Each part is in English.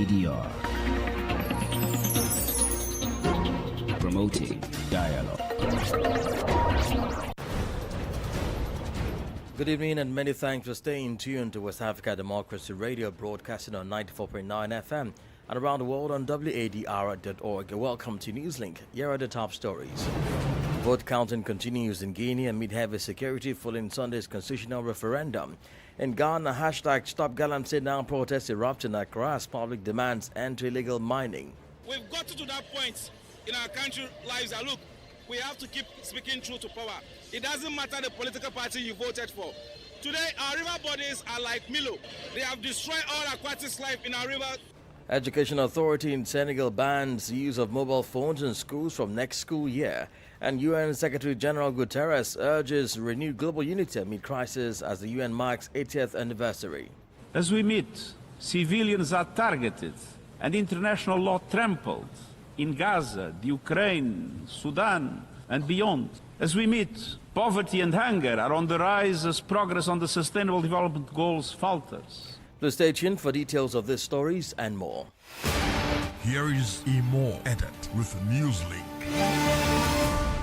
ADR. Promoting dialogue. Good evening and many thanks for staying tuned to West Africa Democracy Radio, broadcasting on 94.9 FM and around the world on wadr.org. Welcome to Newslink. Here are the top stories. Vote counting continues in Guinea amid heavy security following Sunday's constitutional referendum. In Ghana, hashtag Stop Galamsey Now protests erupt in Accra as public demands end to illegal mining. We've got to that point in our country lives that look, we have to keep speaking truth to power. It doesn't matter the political party you voted for. Today, our river bodies are like Milo. They have destroyed all aquatic life in our river. Education Authority in Senegal bans use of mobile phones in schools from next school year. And UN Secretary General Guterres urges renewed global unity amid crisis as the UN marks 80th anniversary. As we meet, civilians are targeted and international law trampled in Gaza, the Ukraine, Sudan and beyond. As we meet, poverty and hunger are on the rise as progress on the Sustainable Development Goals falters. Please stay tuned for details of these stories and more. Here is Imo Edit with Newslink.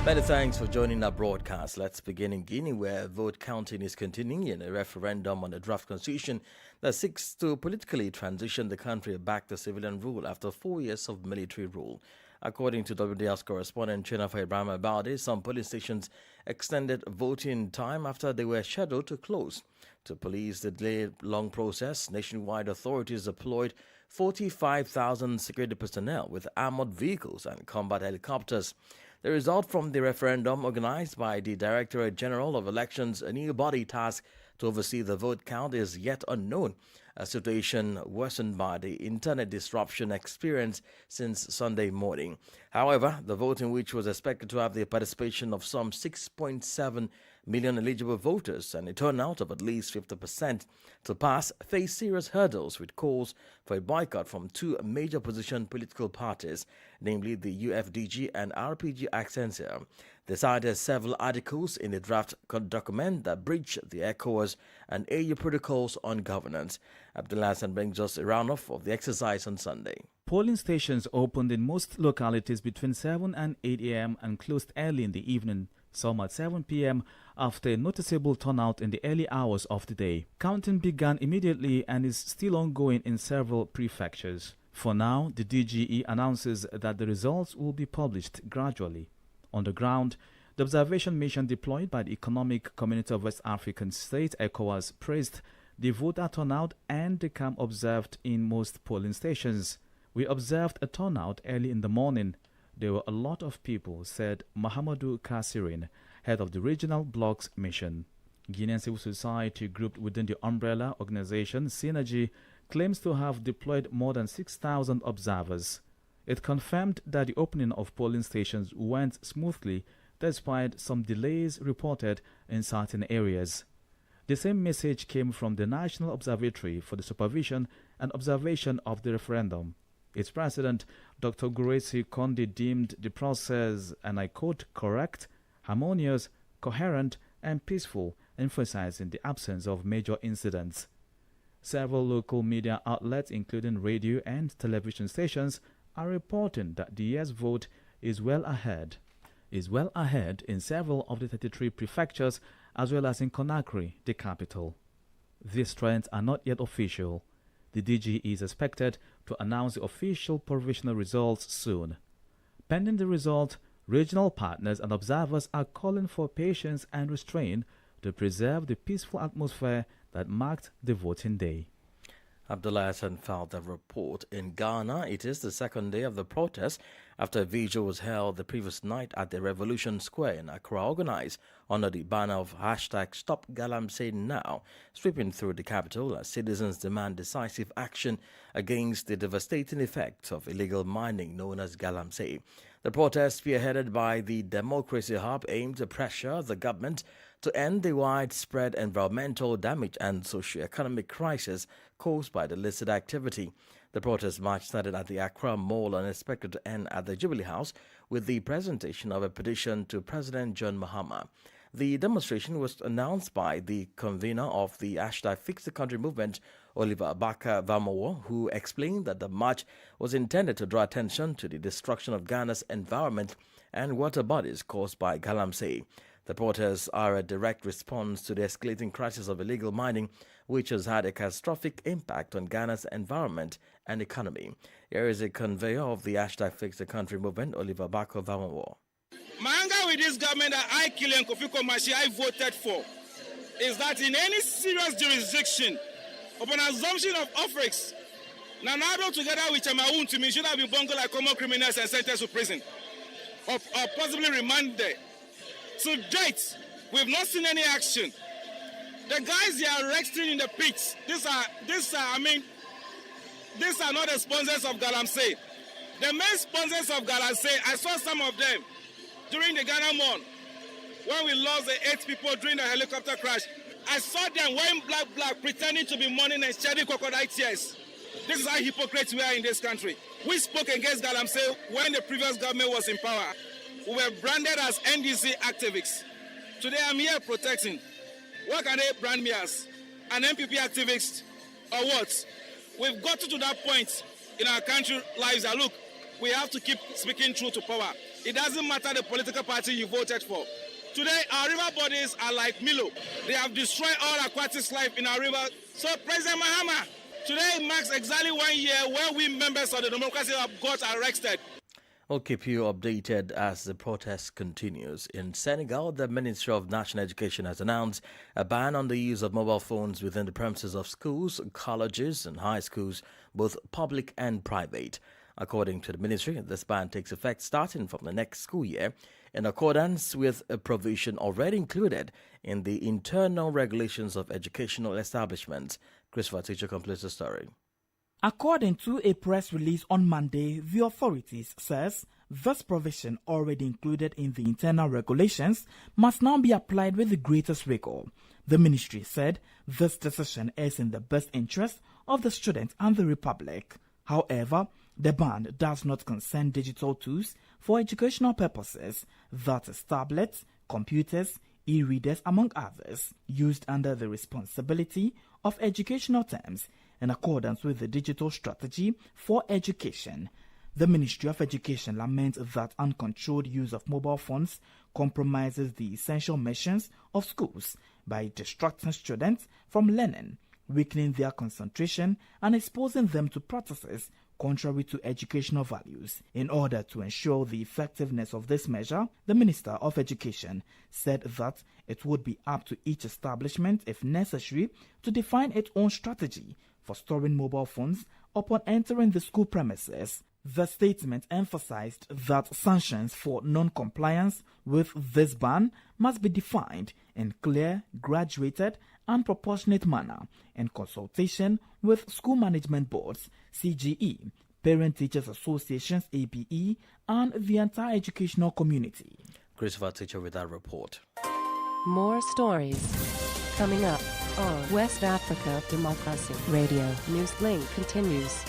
Many thanks for joining our broadcast. Let's begin in Guinea, where vote counting is continuing in a referendum on the draft constitution that seeks to politically transition the country back to civilian rule after 4 years of military rule. According to WDR's correspondent Chinafai Ibrahim Abadi, some polling stations extended voting time after they were scheduled to close. To police the delayed long process, nationwide authorities deployed 45,000 security personnel with armored vehicles and combat helicopters. The result from the referendum, organized by the Directorate General of Elections, a new body tasked to oversee the vote count, is yet unknown, a situation worsened by the internet disruption experienced since Sunday morning. However, the voting, which was expected to have the participation of some 6.7 million eligible voters and a turnout of at least 50% to pass, faced serious hurdles with calls for a boycott from two major opposition political parties, namely the UFDG and RPG Accenture. They cited several articles in the draft document that breach the ECOWAS and AU protocols on governance. Abdullah Hassan brings us a roundup of the exercise on Sunday. Polling stations opened in most localities between 7 and 8 a.m. and closed early in the evening, some at 7 p.m. after a noticeable turnout in the early hours of the day. Counting began immediately and is still ongoing in several prefectures. For now, the DGE announces that the results will be published gradually. On the ground, the observation mission deployed by the Economic Community of West African States, ECOWAS, praised the voter turnout and the calm observed in most polling stations. We observed a turnout early in the morning. There were a lot of people, said Mahamadou Kasirin, head of the regional bloc's mission. Guinean civil society grouped within the umbrella organization Synergy claims to have deployed more than 6,000 observers. It confirmed that the opening of polling stations went smoothly despite some delays reported in certain areas. The same message came from the National Observatory for the Supervision and Observation of the Referendum. Its president, Dr. Guresi Kondi, deemed the process, and I quote, correct, harmonious, coherent, and peaceful, emphasizing the absence of major incidents. Several local media outlets, including radio and television stations, are reporting that the yes vote is well ahead in several of the 33 prefectures as well as in Conakry, the capital. These trends are not yet official. The DGE is expected to announce the official provisional results soon. Pending the result, regional partners and observers are calling for patience and restraint to preserve the peaceful atmosphere that marked the voting day. Abdullah Hassan filed the report. In Ghana, it is the second day of the protest after a vigil was held the previous night at the Revolution Square in Accra, organized under the banner of hashtag Stop Galamsey Now, sweeping through the capital as citizens demand decisive action against the devastating effects of illegal mining known as Galamsey. The protest, spearheaded by the Democracy Hub, aimed to pressure the government to end the widespread environmental damage and socio-economic crisis caused by the illicit activity. The protest march started at the Accra Mall and is expected to end at the Jubilee House with the presentation of a petition to President John Mahama. The demonstration was announced by the convener of the #FixTheCountry movement, Oliver Abaka-Vamowo, who explained that the march was intended to draw attention to the destruction of Ghana's environment and water bodies caused by galamsey. The protests are a direct response to the escalating crisis of illegal mining, which has had a catastrophic impact on Ghana's environment and economy. Here is a conveyor of the #FixTheCountry movement, Oliver Abaka-Vamowo. My anger with this government that I, Kilian Kofi Komachi, I voted for is that in any serious jurisdiction, upon assumption of office, Nanado together with Chamaun to me should have been bungled like common criminals and sentenced to prison or possibly remanded. To date, we've not seen any action. The guys they are arresting in the pits, these are not the sponsors of galamsey. The main sponsors of galamsey, I saw some of them during the Ghana Mon, when we lost the 8 people during the helicopter crash. I saw them wearing black, pretending to be mourning and shedding crocodile tears. This is how hypocrites we are in this country. We spoke against galamsey when the previous government was in power. We were branded as NDC activists. Today I'm here protecting. What can they brand me as? An MPP activist or what? We've got to that point in our country lives that look, we have to keep speaking truth to power. It doesn't matter the political party you voted for. Today, our river bodies are like Milo. They have destroyed all aquatic life in our river. So, President Mahama, today marks exactly 1 year where we members of the democracy have got arrested. We'll keep you updated as the protest continues. In Senegal, the Ministry of National Education has announced a ban on the use of mobile phones within the premises of schools, colleges and high schools, both public and private. According to the ministry, this ban takes effect starting from the next school year in accordance with a provision already included in the internal regulations of educational establishments. Christopher Teacher completes the story. According to a press release on Monday, the authorities says this provision already included in the internal regulations must now be applied with the greatest rigor. The ministry said this decision is in the best interest of the students and the Republic. However, the ban does not concern digital tools for educational purposes, that is tablets, computers, e-readers, among others, used under the responsibility of educational terms in accordance with the digital strategy for education. The Ministry of Education laments that uncontrolled use of mobile phones compromises the essential missions of schools by distracting students from learning, weakening their concentration, and exposing them to practices contrary to educational values. In order to ensure the effectiveness of this measure, the Minister of Education said that it would be up to each establishment, if necessary, to define its own strategy for storing mobile phones upon entering the school premises. The statement emphasized that sanctions for non-compliance with this ban must be defined in clear, graduated, and proportionate manner in consultation with school management boards, CGE, parent teachers associations, APE, and the entire educational community. Christopher Teacher with that report. More stories coming up on West Africa Democracy Radio. Newslink continues.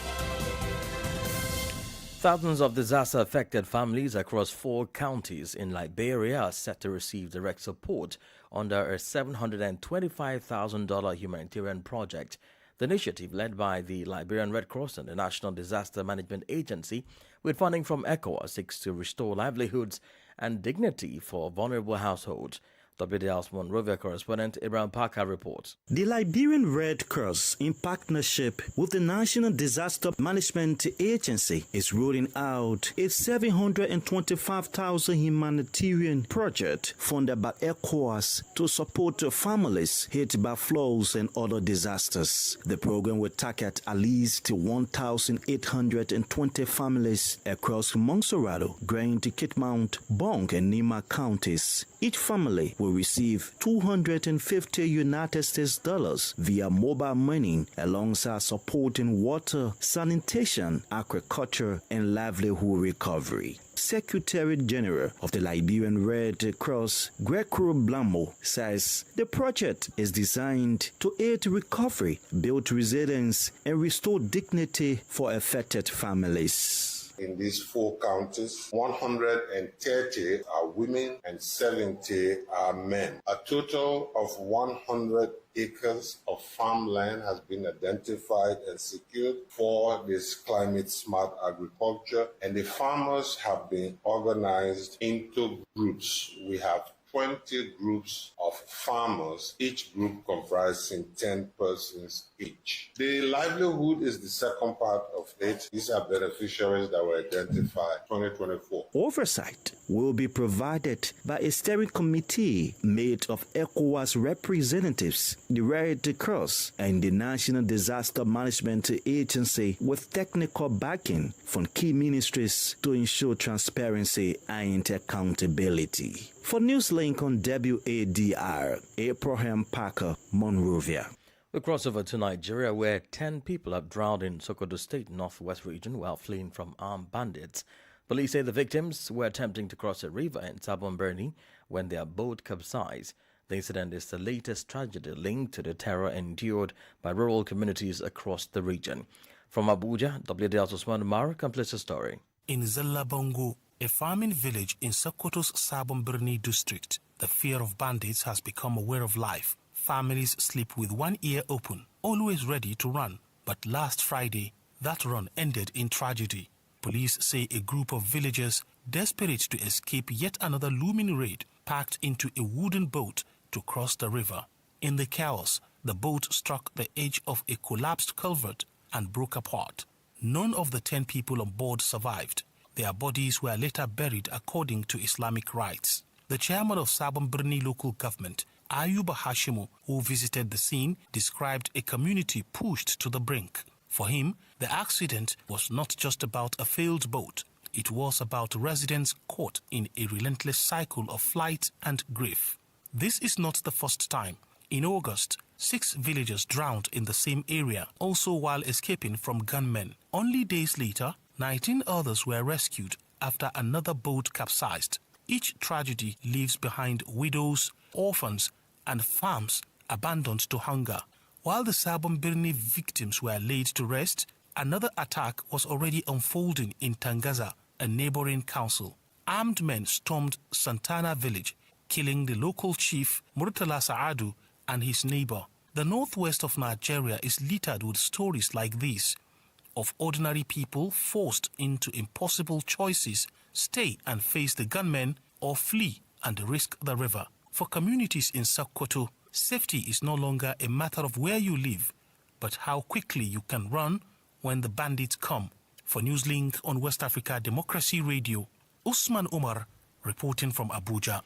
Thousands of disaster-affected families across 4 counties in Liberia are set to receive direct support under a $725,000 humanitarian project. The initiative, led by the Liberian Red Cross and the National Disaster Management Agency, with funding from ECOWAS, seeks to restore livelihoods and dignity for vulnerable households. WDL's Monrovia correspondent Ibrahim Parker reports. The Liberian Red Cross, in partnership with the National Disaster Management Agency, is rolling out a $725,000 humanitarian project funded by ECOWAS to support families hit by floods and other disasters. The program will target at least 1,820 families across Montserrado, Grand, Kitmount, Bong, and Nima counties. Each family will receive $250 United States dollars via mobile money, alongside supporting water, sanitation, agriculture, and livelihood recovery. Secretary General of the Liberian Red Cross, Greco Blamo, says the project is designed to aid recovery, build resilience, and restore dignity for affected families. in these 4 counties. 130 are women and 70 are men. A total of 100 acres of farmland has been identified and secured for this climate-smart agriculture, and the farmers have been organized into groups. We have 20 groups of farmers, each group comprising 10 persons each. The livelihood is the second part of it. These are beneficiaries that were identified in 2024. Oversight will be provided by a steering committee made of ECOWAS representatives, the Red Cross, and the National Disaster Management Agency, with technical backing from key ministries to ensure transparency and accountability. For Newslink on WADR, Abraham Parker, Monrovia. We cross over to Nigeria, where 10 people have drowned in Sokoto State, northwest region, while fleeing from armed bandits. Police say the victims were attempting to cross a river in Sabon Birni when their boat capsized. The incident is the latest tragedy linked to the terror endured by rural communities across the region. From Abuja, WDL's Usman Umar completes the story. In Zallabongo, a farming village in Sokoto's Sabon Birni district, the fear of bandits has become a way of life. Families sleep with one ear open, always ready to run. But last Friday, that run ended in tragedy. Police say a group of villagers, desperate to escape yet another looming raid, packed into a wooden boat to cross the river. In the chaos, the boat struck the edge of a collapsed culvert and broke apart. None of the 10 people on board survived. Their bodies were later buried according to Islamic rites. The chairman of Sabon Birni local government, Ayuba Hashimu, who visited the scene, described a community pushed to the brink. For him, the accident was not just about a failed boat. It was about residents caught in a relentless cycle of flight and grief. This is not the first time. In August, 6 villagers drowned in the same area, also while escaping from gunmen. Only days later, 19 others were rescued after another boat capsized. Each tragedy leaves behind widows, orphans, and farms abandoned to hunger. While the Sabon Birni victims were laid to rest, another attack was already unfolding in Tangaza, a neighboring council. Armed men stormed Santana village, killing the local chief Murtala Saadu and his neighbor. The northwest of Nigeria is littered with stories like these, of ordinary people forced into impossible choices: stay and face the gunmen, or flee and risk the river. For communities in Sokoto, safety is no longer a matter of where you live, but how quickly you can run when the bandits come. For Newslink on West Africa Democracy Radio, Usman Umar reporting from Abuja.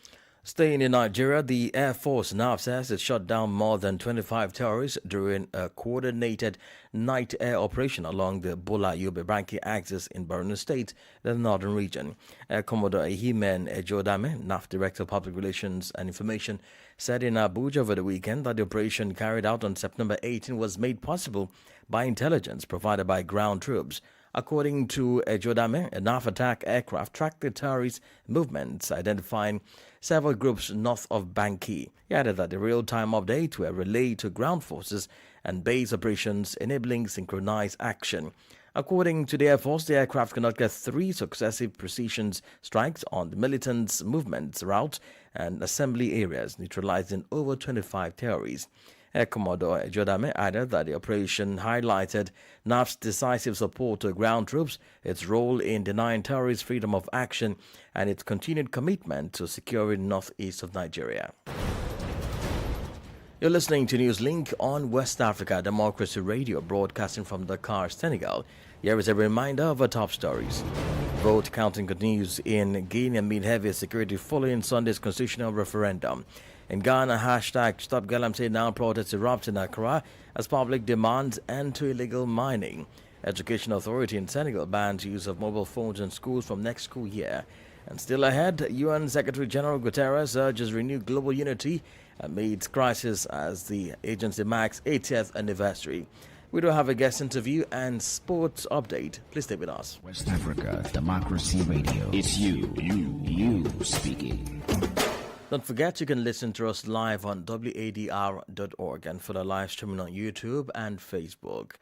Staying in Nigeria, the Air Force now says it shot down more than 25 terrorists during a coordinated night air operation along the Bola-Yobe-Banki axis in Borno State, the northern region. Air Commodore Ehimen Ejodame, NAF Director of Public Relations and Information, said in Abuja over the weekend that the operation carried out on September 18 was made possible by intelligence provided by ground troops. According to Ejodame, a NAF attack aircraft tracked the terrorist movements, identifying several groups north of Banki. He added that the real-time updates were relayed to ground forces and base operations, enabling synchronized action. According to the Air Force, the aircraft conducted 3 successive precision strikes on the militants' movements route and assembly areas, neutralizing over 25 terrorists. Air Commodore Jodame added that the operation highlighted NAF's decisive support to ground troops, its role in denying terrorists freedom of action, and its continued commitment to securing northeast of Nigeria. You're listening to Newslink on West Africa Democracy Radio, broadcasting from Dakar, Senegal. Here is a reminder of our top stories. Vote counting continues in Guinea amid heavy security following Sunday's constitutional referendum. In Ghana, hashtag Stop Galamsey Now protests erupt in Accra as public demands end to illegal mining. Education Authority in Senegal bans use of mobile phones in schools from next school year. And still ahead, UN Secretary General Guterres urges renewed global unity amid crisis as the agency marks 80th anniversary. We do have a guest interview and sports update. Please stay with us. West Africa Democracy Radio. It's you speaking. Don't forget you can listen to us live on wadr.org and follow live streaming on YouTube and Facebook.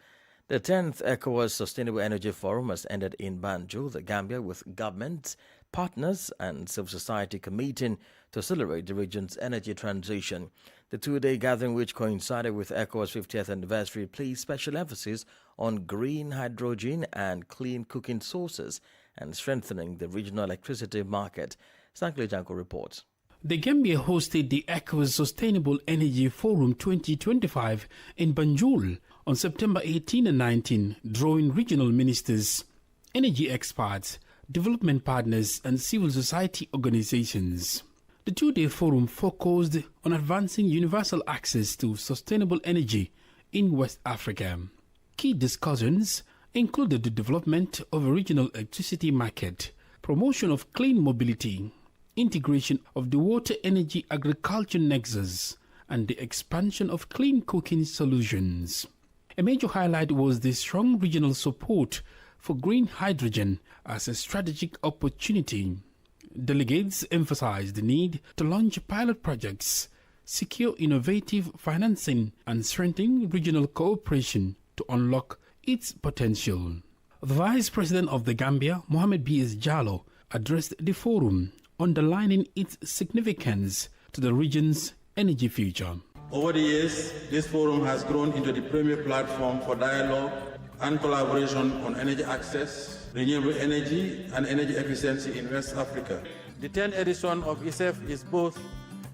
The 10th ECOWAS Sustainable Energy Forum has ended in Banjul, the Gambia, with governments, partners and civil society committing to accelerate the region's energy transition. The two-day gathering, which coincided with ECOWAS' 50th anniversary, placed special emphasis on green hydrogen and clean cooking sources and strengthening the regional electricity market. Sankle Janko reports. The Gambia hosted the ECOWAS Sustainable Energy Forum 2025 in Banjul on September 18 and 19, drawing regional ministers, energy experts, development partners and civil society organizations. The two-day forum focused on advancing universal access to sustainable energy in West Africa. Key discussions included the development of a regional electricity market, promotion of clean mobility, integration of the water-energy-agriculture nexus, and the expansion of clean cooking solutions. A major highlight was the strong regional support for green hydrogen as a strategic opportunity. Delegates emphasized the need to launch pilot projects, secure innovative financing, and strengthen regional cooperation to unlock its potential. The Vice President of the Gambia, Mohamed B.S. Jallow, addressed the forum, underlining its significance to the region's energy future. Over the years, this forum has grown into the premier platform for dialogue and collaboration on energy access, renewable energy, and energy efficiency in West Africa. The 10th edition of ISEF is both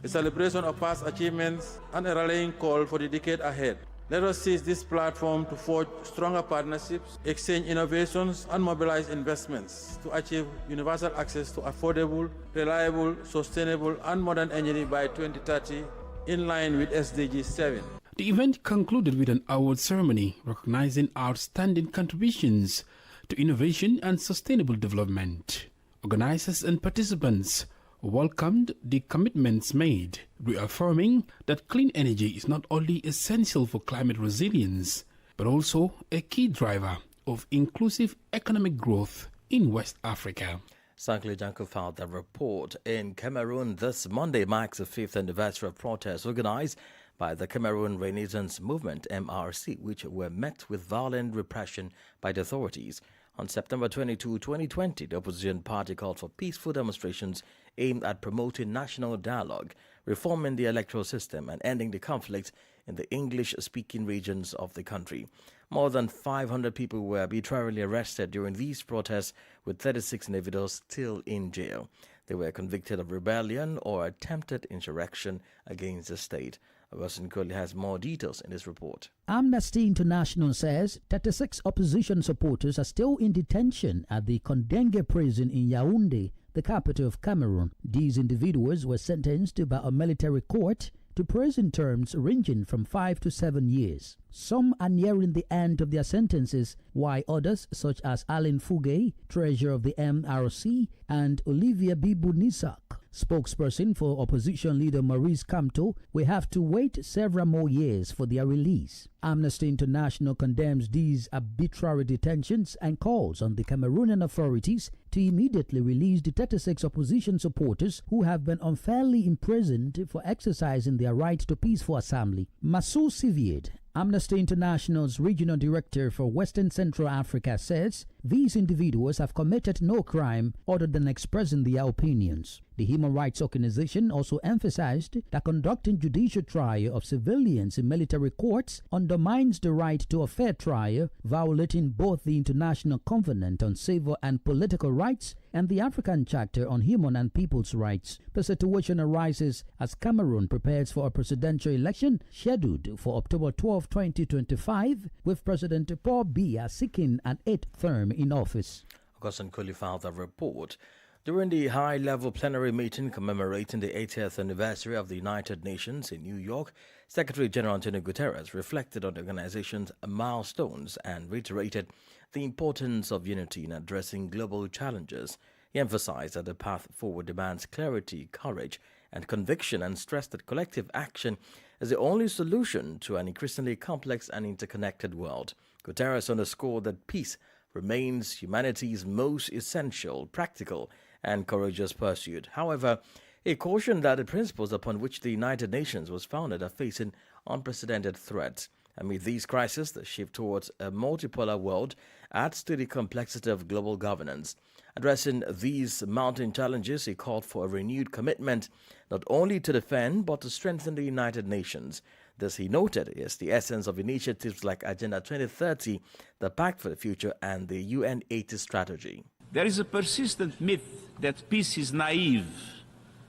a celebration of past achievements and a rallying call for the decade ahead. Let us seize this platform to forge stronger partnerships, exchange innovations, and mobilize investments to achieve universal access to affordable, reliable, sustainable, and modern energy by 2030, in line with SDG 7. The event concluded with an award ceremony recognizing outstanding contributions to innovation and sustainable development. Organizers and participants welcomed the commitments made, reaffirming that clean energy is not only essential for climate resilience, but also a key driver of inclusive economic growth in West Africa. Sankle Janko filed the report. In Cameroon, this Monday marks the 5th anniversary of protests organized by the Cameroon Renaissance Movement, MRC, which were met with violent repression by the authorities. On September 22, 2020, the opposition party called for peaceful demonstrations aimed at promoting national dialogue, reforming the electoral system, and ending the conflict in the English-speaking regions of the country. More than 500 people were arbitrarily arrested during these protests, with 36 individuals still in jail. They were convicted of rebellion or attempted insurrection against the state. Augustine Coley has more details in this report. Amnesty International says 36 opposition supporters are still in detention at the Kondenge prison in Yaoundé, the capital of Cameroon. These individuals were sentenced by a military court to prison terms ranging from 5 to 7 years. Some are nearing the end of their sentences, while others, such as Alain Fougué, treasurer of the MRC, and Olivia Bibu-Nisak, spokesperson for opposition leader Maurice Kamto, will have to wait several more years for their release. Amnesty International condemns these arbitrary detentions and calls on the Cameroonian authorities to immediately release the 36 opposition supporters who have been unfairly imprisoned for exercising their right to peaceful assembly. Masou Sivied, Amnesty International's regional director for Western Central Africa, says these individuals have committed no crime other than expressing their opinions. The human rights organization also emphasized that conducting judicial trial of civilians in military courts undermines the right to a fair trial, violating both the International Covenant on Civil and Political Rights and the African Charter on Human and People's Rights. The situation arises as Cameroon prepares for a presidential election scheduled for October 12, 2025, with President Paul Biya seeking an 8th term in office. Augustine Coley filed a report. During the high-level plenary meeting commemorating the 80th anniversary of the United Nations in New York, Secretary General Antonio Guterres reflected on the organization's milestones and reiterated the importance of unity in addressing global challenges. He emphasized that the path forward demands clarity, courage, and conviction, and stressed that collective action is the only solution to an increasingly complex and interconnected world. Guterres underscored that peace remains humanity's most essential, practical, and courageous pursuit. However, he cautioned that the principles upon which the United Nations was founded are facing unprecedented threats. Amid these crises, the shift towards a multipolar world adds to the complexity of global governance. Addressing these mounting challenges, he called for a renewed commitment not only to defend but to strengthen the United Nations. This, he noted, is the essence of initiatives like Agenda 2030, the Pact for the Future, and the UN 80 strategy. There is a persistent myth that peace is naive,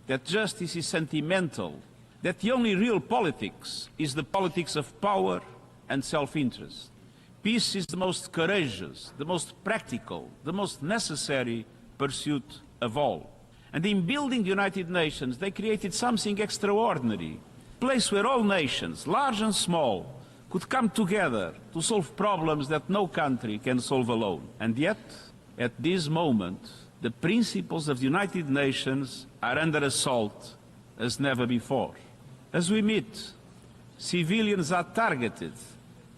that justice is sentimental, that the only real politics is the politics of power and self-interest. Peace is the most courageous, the most practical, the most necessary pursuit of all. And in building the United Nations, they created something extraordinary, a place where all nations, large and small, could come together to solve problems that no country can solve alone. And yet, at this moment, the principles of the United Nations are under assault as never before. As we meet, civilians are targeted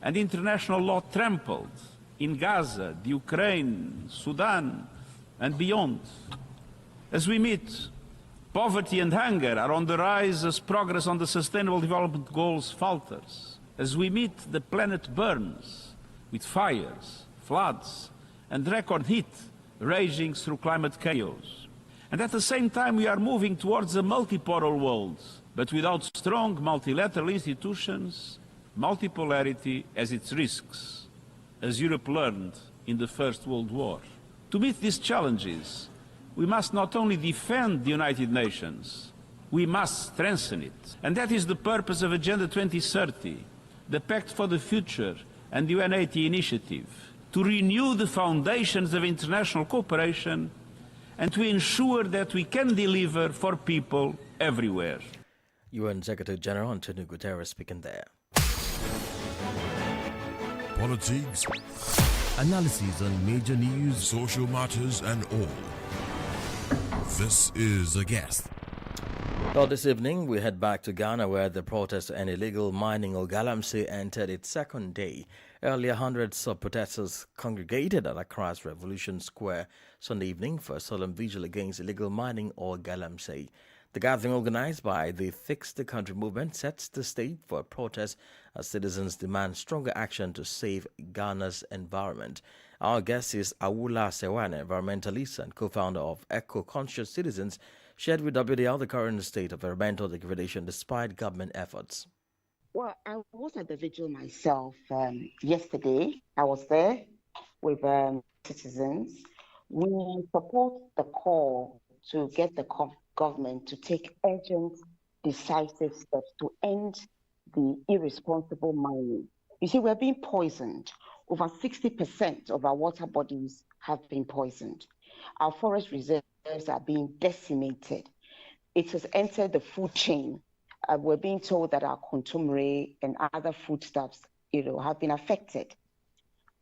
and international law trampled in Gaza, the Ukraine, Sudan, and beyond. As we meet, poverty and hunger are on the rise as progress on the Sustainable Development Goals falters. As we meet, the planet burns with fires, floods, and record heat raging through climate chaos. And at the same time, we are moving towards a multipolar world, but without strong multilateral institutions, multipolarity has its risks, as Europe learned in the First World War. To meet these challenges, we must not only defend the United Nations, we must strengthen it. And that is the purpose of Agenda 2030, the Pact for the Future and the UN 80 initiative, to renew the foundations of international cooperation and to ensure that we can deliver for people everywhere. UN Secretary General Antonio Guterres speaking there. Politics, analyses on major news, social matters, and all. This is A Guest. Well, this evening we head back to Ghana, where the protest and illegal mining or galamsey entered its second day. Earlier, hundreds of protesters congregated at Accra's Revolution Square Sunday evening for a solemn vigil against illegal mining or galamsey. The gathering, organized by the Fix the Country movement, sets the stage for a protest as citizens demand stronger action to save Ghana's environment. Our guest is Awula Sewane, environmentalist and co-founder of Eco-Conscious Citizens, shared with WDL the current state of environmental degradation despite government efforts. Well, I was at the vigil myself yesterday. I was there with citizens. We support the call to get the government to take urgent, decisive steps to end the irresponsible mining. You see, we're being poisoned. Over 60% of our water bodies have been poisoned. Our forest reserves are being decimated. It has entered the food chain. We're being told that our contumely and other foodstuffs, have been affected.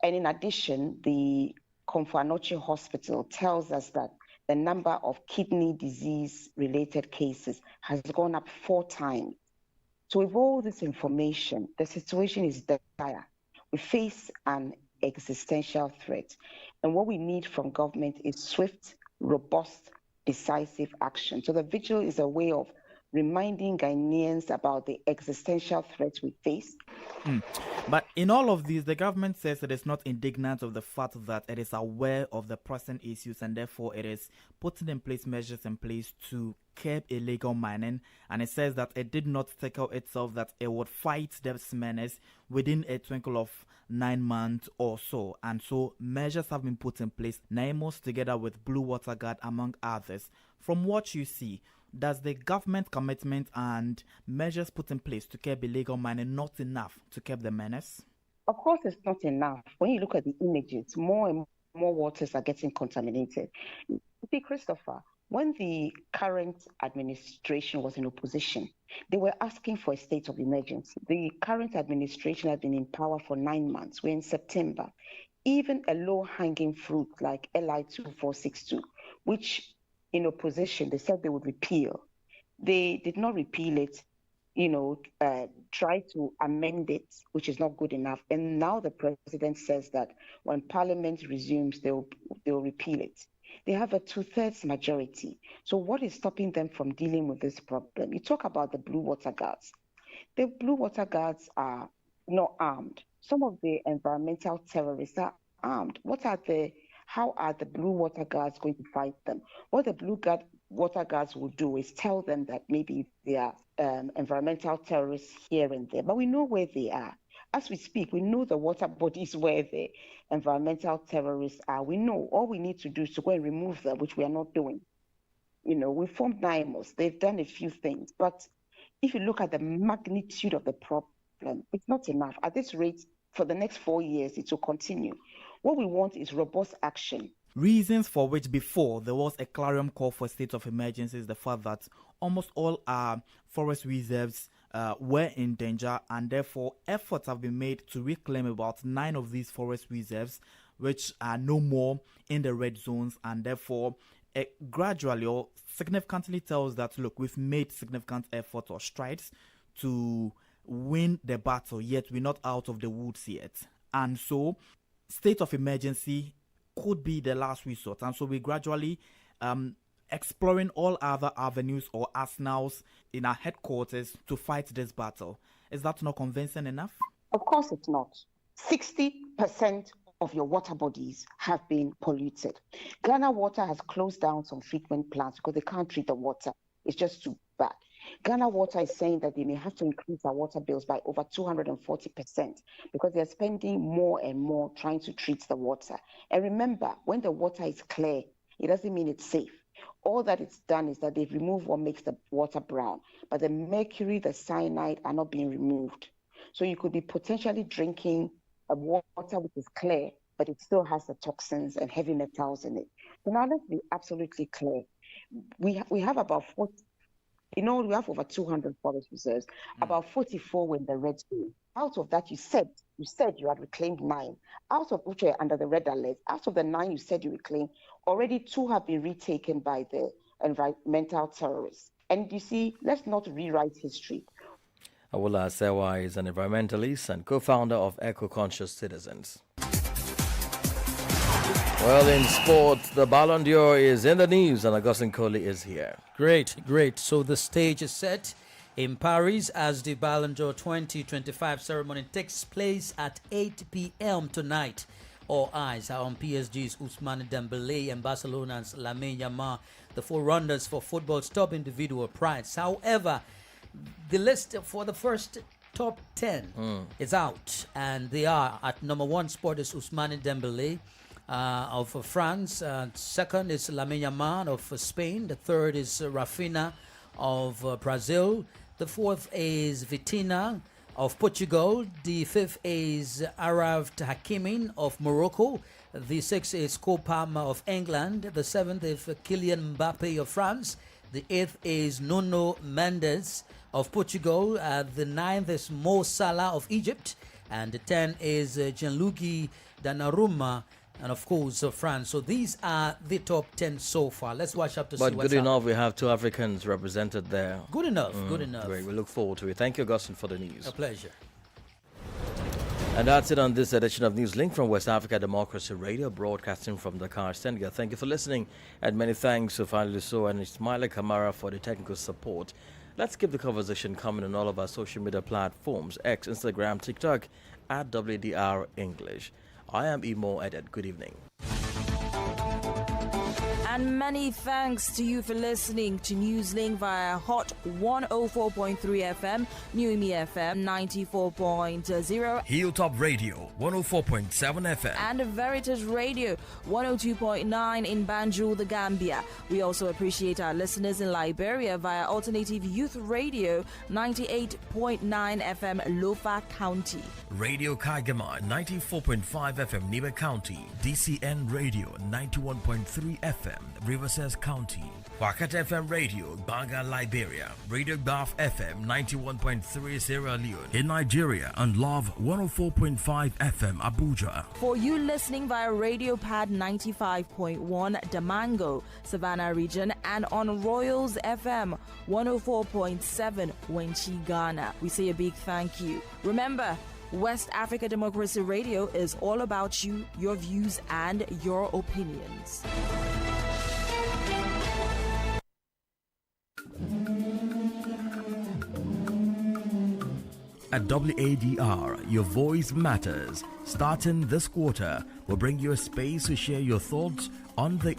And in addition, the Komfo-Anokye Hospital tells us that the number of kidney disease-related cases has gone up 4 times. So with all this information, the situation is dire. We face an existential threat. And what we need from government is swift, robust, decisive action. So the vigil is a way of reminding Ghanaians about the existential threats we face. But in all of this, the government says it is not indignant of the fact that it is aware of the present issues and therefore it is putting in place measures in place to curb illegal mining. And it says that it did not take out itself that it would fight this menace within a twinkle of 9 months or so. And so measures have been put in place, NAIMOS together with Blue Water Guard among others. From what you see, does the government commitment and measures put in place to curb illegal mining not enough to curb the menace? Of course, it's not enough. When you look at the images, more and more waters are getting contaminated. See, Christopher, when the current administration was in opposition, they were asking for a state of emergency. The current administration has been in power for 9 months. We're in September. Even a low-hanging fruit like LI 2462, which in opposition, they said they would repeal. They did not repeal it, try to amend it, which is not good enough. And now the president says that when Parliament resumes, they'll repeal it. They have a 2/3 majority. So what is stopping them from dealing with this problem? You talk about the Blue Water Guards. The Blue Water Guards are not armed. Some of the environmental terrorists are armed. How are the blue water guards going to fight them? What the water guards will do is tell them that maybe they are environmental terrorists here and there, but we know where they are. As we speak, we know the water bodies where the environmental terrorists are. We know all we need to do is to go and remove them, which we are not doing. We formed NIMOS. They've done a few things, but if you look at the magnitude of the problem, it's not enough. At this rate, for the next 4 years, it will continue. What we want is robust action. Reasons for which before there was a clarion call for a state of emergency is the fact that almost all our forest reserves were in danger, and therefore efforts have been made to reclaim about 9 of these forest reserves, which are no more in the red zones, and therefore gradually or significantly tells that, look, we've made significant efforts or strides to win the battle, yet we're not out of the woods yet. And so state of emergency could be the last resort, and so we're gradually exploring all other avenues or arsenals in our headquarters to fight this battle. Is that not convincing enough? Of course it's not. 60% of your water bodies have been polluted. Ghana Water has closed down some treatment plants because they can't treat the water. It's just too bad. Ghana Water is saying that they may have to increase their water bills by over 240% because they're spending more and more trying to treat the water. And remember, when the water is clear, it doesn't mean it's safe. All that it's done is that they've removed what makes the water brown, but the mercury, the cyanide are not being removed. So you could be potentially drinking a water which is clear, but it still has the toxins and heavy metals in it. So now let's be absolutely clear. We have about 40, we have over 200 forest reserves. About 44 were in the red zone. Out of that, you said you had reclaimed 9, out of which are under the red alert. Out of the 9 you said you reclaimed, already 2 have been retaken by the environmental terrorists. And you see, let's not rewrite history. OSIWA is an environmentalist and co-founder of Eco-Conscious Citizens. Well, in sport, the Ballon d'Or is in the news and Augustine Coley is here. Great. So the stage is set in Paris as the Ballon d'Or 2025 ceremony takes place at 8 p.m. tonight. All eyes are on PSG's Ousmane Dembélé and Barcelona's Lamine Yamal, the forerunners for football's top individual prize. However, the list for the first top 10 is out, and they are at number 1 spot is Ousmane Dembélé of France. Second is Lamine Yamal of Spain. The third is Rafinha of Brazil. The fourth is Vitinha of Portugal. The fifth is Araf Hakimi of Morocco. The sixth is Cole Palmer of England. The seventh is Kylian Mbappe of France. The eighth is Nuno Mendes of Portugal. The ninth is Mo Salah of Egypt. And the 10th is Gianluigi Donnarumma, and of course France. So these are the top 10 so far. Let's watch up to see what's But good enough, we have 2 Africans represented there. Good enough, good enough. Great, we look forward to it. Thank you, Augustine, for the news. A pleasure. And that's it on this edition of Newslink from West Africa Democracy Radio, broadcasting from Dakar, Senegal. Thank you for listening, and many thanks to Finally So and Ismaila Kamara for the technical support. Let's keep the conversation coming on all of our social media platforms, X, Instagram, TikTok, at WDR English. I am Emo Edet. Good evening. And many thanks to you for listening to Newslink via Hot 104.3 FM, New Me FM 94.0, Hilltop Radio 104.7 FM, and Veritas Radio 102.9 in Banjul, the Gambia. We also appreciate our listeners in Liberia via Alternative Youth Radio 98.9 FM, Lofa County, Radio Kaigama 94.5 FM, Niba County, DCN Radio 91.3 FM, Riverside County, Wakat FM Radio, Banga, Liberia, Radio Gulf FM 91.3 Sierra Leone in Nigeria, and Love 104.5 FM Abuja. For you listening via Radio Pad 95.1 Damango, Savannah region, and on Royals FM 104.7 Wenchi, Ghana, we say a big thank you. Remember, West Africa Democracy Radio is all about you, your views, and your opinions. At WADR, your voice matters. Starting this quarter, we'll bring you a space to share your thoughts on the